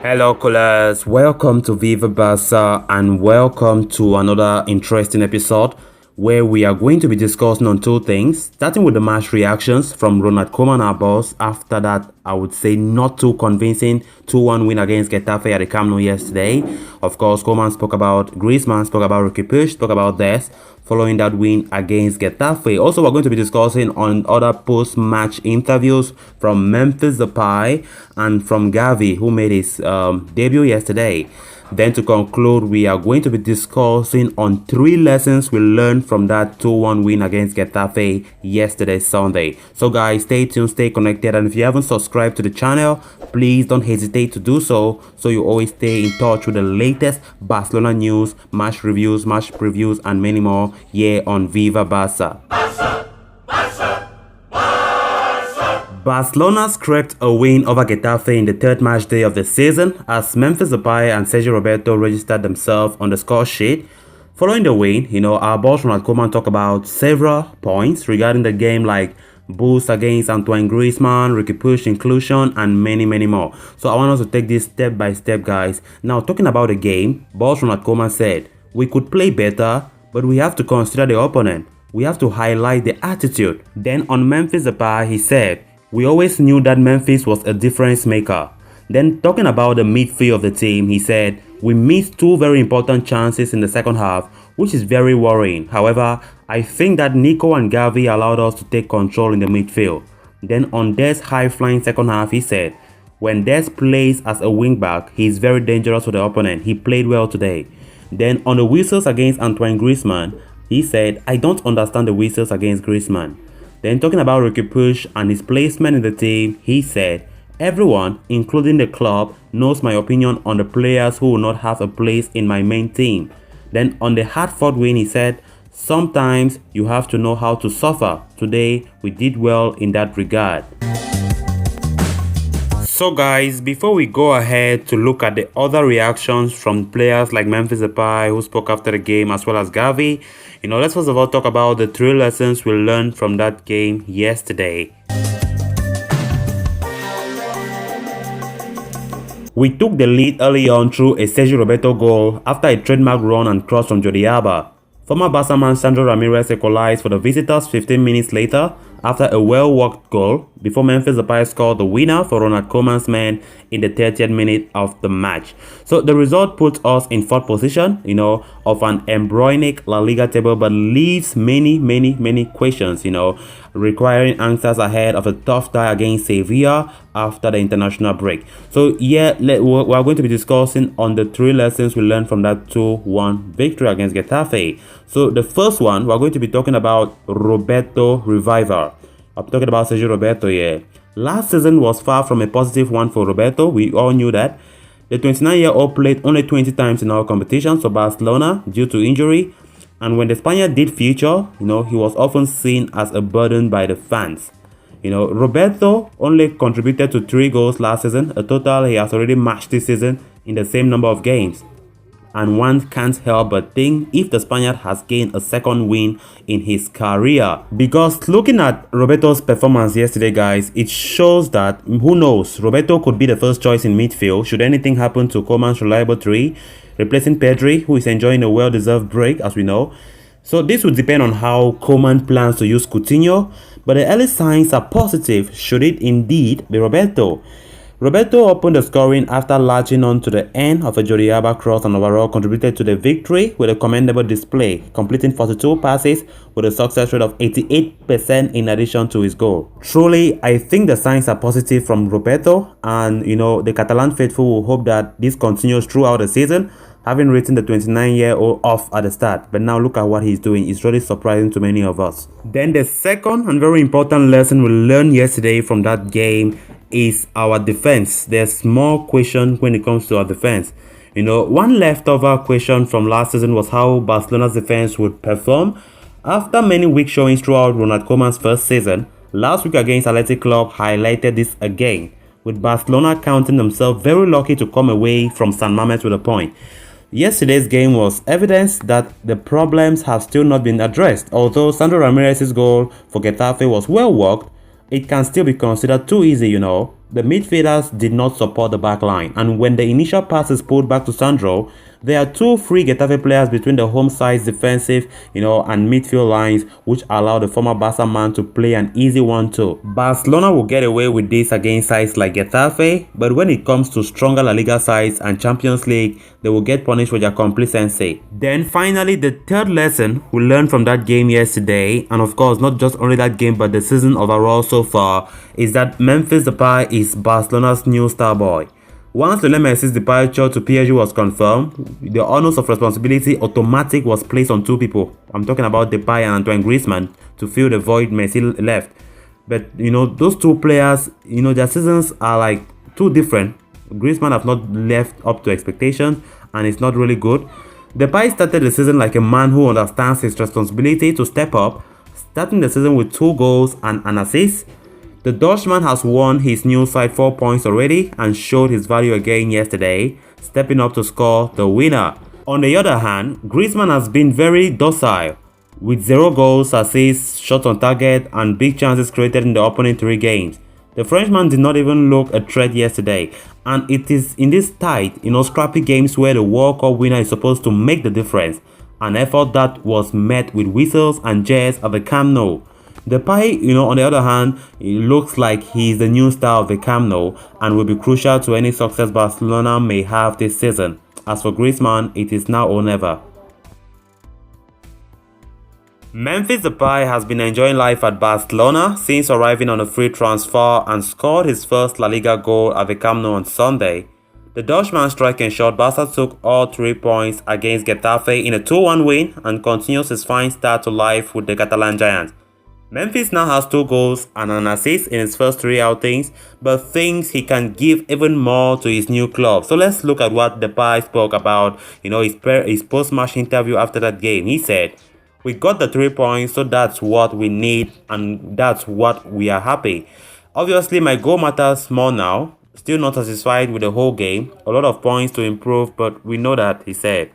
Hello, callers. Welcome to Viva Barca and welcome to another interesting episode where we are going to be discussing on two things. Starting with the match reactions from Ronald Koeman, our boss. After that, I would say not too convincing 2-1 win against Getafe at the Camp Nou yesterday. Of course, Koeman spoke about Griezmann, spoke about Ricky Push, spoke about this following that win against Getafe. Also, we're going to be discussing on other post-match interviews from Memphis Depay and from Gavi, who made his debut yesterday. Then to conclude, we are going to be discussing on 3 lessons we learned from that 2-1 win against Getafe yesterday, Sunday. So guys, stay tuned, stay connected, and if you haven't subscribed to the channel, please don't hesitate to do so you always stay in touch with the latest Barcelona news, match reviews, match previews, and many more here on Viva Barca. Barcelona scraped a win over Getafe in the third match day of the season as Memphis Depay and Sergio Roberto registered themselves on the score sheet. Following the win, our boss Ronald Koeman talked about several points regarding the game like boost against Antoine Griezmann, Ricky Push inclusion, and many more. So I want us to take this step by step, guys. Now, talking about the game, boss Ronald Koeman said, we could play better, but we have to consider the opponent. We have to highlight the attitude. Then on Memphis Depay, he said, we always knew that Memphis was a difference maker. Then talking about the midfield of the team, he said, we missed 2 very important chances in the second half, which is very worrying. However, I think that Nico and Gavi allowed us to take control in the midfield. Then on Des' high-flying second half, he said, when Des plays as a wing-back, he is very dangerous to the opponent. He played well today. Then on the whistles against Antoine Griezmann, he said, I don't understand the whistles against Griezmann. Then talking about Ricky Push and his placement in the team, he said, everyone, including the club, knows my opinion on the players who will not have a place in my main team. Then on the hard-fought win, he said, sometimes you have to know how to suffer. Today, we did well in that regard. So guys, before we go ahead to look at the other reactions from players like Memphis Depay who spoke after the game as well as Gavi, let's first of all talk about the 3 lessons we learned from that game yesterday. We took the lead early on through a Sergio Roberto goal after a trademark run and cross from Jordi Alba. Former Barca man Sandro Ramirez equalized for the visitors 15 minutes later after a well-worked goal before Memphis Depay scored the winner for Ronald Koeman's men in the 30th minute of the match. So the result puts us in 4th position, of an embryonic La Liga table, but leaves many questions, requiring answers ahead of a tough tie against Sevilla after the international break. So yeah, we're going to be discussing on the 3 lessons we learned from that 2-1 victory against Getafe. So the first one, we're going to be talking about Roberto revival. I'm talking about Sergio Roberto here. Last season was far from a positive one for Roberto. We all knew that. The 29-year-old played only 20 times in our competitions for Barcelona due to injury. And when the Spaniard did feature, he was often seen as a burden by the fans. Roberto only contributed to 3 goals last season, a total he has already matched this season in the same number of games. And one can't help but think if the Spaniard has gained a second win in his career. Because looking at Roberto's performance yesterday, guys, it shows that, who knows, Roberto could be the first choice in midfield should anything happen to Koeman's reliable 3, replacing Pedri, who is enjoying a well-deserved break, as we know. So this will depend on how Koeman plans to use Coutinho, but the early signs are positive should it indeed be Roberto. Roberto opened the scoring after latching on to the end of a Jordi Alba cross and overall contributed to the victory with a commendable display, completing 42 passes with a success rate of 88% in addition to his goal. Truly, I think the signs are positive from Roberto, and the Catalan faithful will hope that this continues throughout the season, having written the 29-year-old off at the start. But now look at what he's doing. It's really surprising to many of us. Then the second and very important lesson we learned yesterday from that game is our defense. There's more question when it comes to our defense. One leftover question from last season was how Barcelona's defense would perform after many weak showings throughout Ronald Koeman's first season. Last week against Athletic Club highlighted this again, with Barcelona counting themselves very lucky to come away from San Mamés with a point. Yesterday's game was evidence that the problems have still not been addressed. Although Sandro Ramirez's goal for Getafe was well worked, it can still be considered too easy, you know. The midfielders did not support the back line, and when the initial pass is pulled back to Sandro, there are two free Getafe players between the home side's defensive, and midfield lines, which allow the former Barca man to play an easy 1-2. Barcelona will get away with this against sides like Getafe, but when it comes to stronger La Liga sides and Champions League, they will get punished for their complacency. Then finally, the third lesson we learned from that game yesterday, and of course not just only that game but the season overall so far, is that Memphis Depay is Barcelona's new star boy. Once Lionel Messi's departure to PSG was confirmed, the onus of responsibility automatic was placed on two people. I'm talking about Depay and Antoine Griezmann to fill the void Messi left. But those two players, their seasons are like too different. Griezmann have not left up to expectations and it's not really good. Depay started the season like a man who understands his responsibility to step up, starting the season with 2 goals and an assist. The Dutchman has won his new side 4 points already and showed his value again yesterday, stepping up to score the winner. On the other hand, Griezmann has been very docile, with 0 goals, assists, shots on target and big chances created in the opening 3 games. The Frenchman did not even look a threat yesterday, and it is in these tight, scrappy games where the World Cup winner is supposed to make the difference, an effort that was met with whistles and jeers at the Camp Nou. Depay, on the other hand, it looks like he's the new star of the Camp Nou and will be crucial to any success Barcelona may have this season. As for Griezmann, it is now or never. Memphis Depay has been enjoying life at Barcelona since arriving on a free transfer and scored his first La Liga goal at the Camp Nou on Sunday. The Dutchman striking shot, Barca took all 3 points against Getafe in a 2-1 win and continues his fine start to life with the Catalan Giants. Memphis now has 2 goals and an assist in his first 3 outings, but thinks he can give even more to his new club. So let's look at what Depay spoke about, his post-match interview after that game. He said, "We got the 3 points, so that's what we need and that's what we are happy. Obviously, my goal matters more now. Still not satisfied with the whole game. A lot of points to improve, but we know that," he said.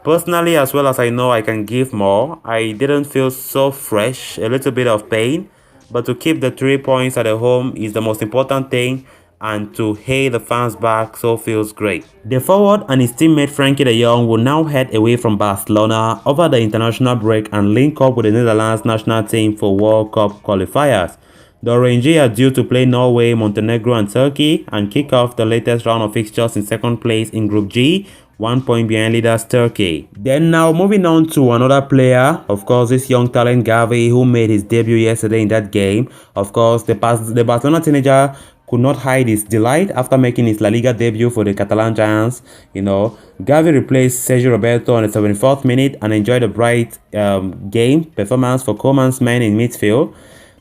"Personally, as well as I know I can give more, I didn't feel so fresh, a little bit of pain, but to keep the 3 points at the home is the most important thing, and to hail the fans back so feels great." The forward and his teammate Frankie de Jong will now head away from Barcelona over the international break and link up with the Netherlands national team for World Cup qualifiers. The Orangey are due to play Norway, Montenegro and Turkey and kick off the latest round of fixtures in second place in Group G, 1 point behind leaders Turkey. Then now moving on to another player, of course this young talent Gavi, who made his debut yesterday in that game. Of course the Barcelona teenager could not hide his delight after making his La Liga debut for the Catalan Giants. Gavi replaced Sergio Roberto on the 74th minute and enjoyed a bright game performance for Koeman's men in midfield.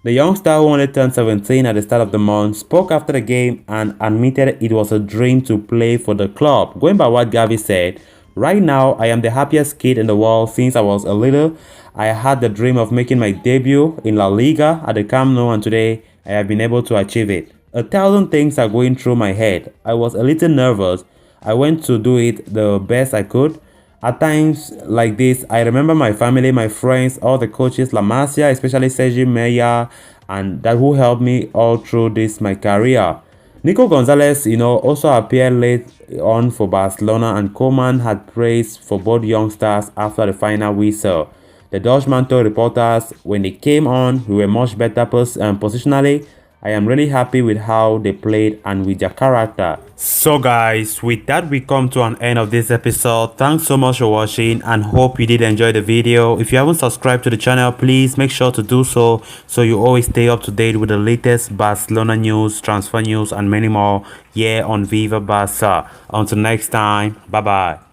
The youngster, who only turned 17 at the start of the month, spoke after the game and admitted it was a dream to play for the club. Going by what Gavi said, "Right now, I am the happiest kid in the world since I was a little. I had the dream of making my debut in La Liga at the Camp Nou and today I have been able to achieve it. 1,000 things are going through my head. I was a little nervous. I went to do it the best I could. At times like this, I remember my family, my friends, all the coaches, La Masia, especially Sergi Meya, and that who helped me all through this my career." Nico Gonzalez, also appeared late on for Barcelona, and Koeman had praise for both youngsters after the final whistle. The Dutchman told reporters, "When they came on, we were much better positionally. I am really happy with how they played and with their character." So guys, with that we come to an end of this episode. Thanks so much for watching and hope you did enjoy the video. If you haven't subscribed to the channel, please make sure to do so you always stay up to date with the latest Barcelona news, transfer news and many more here on Viva Barca. Until next time, bye bye.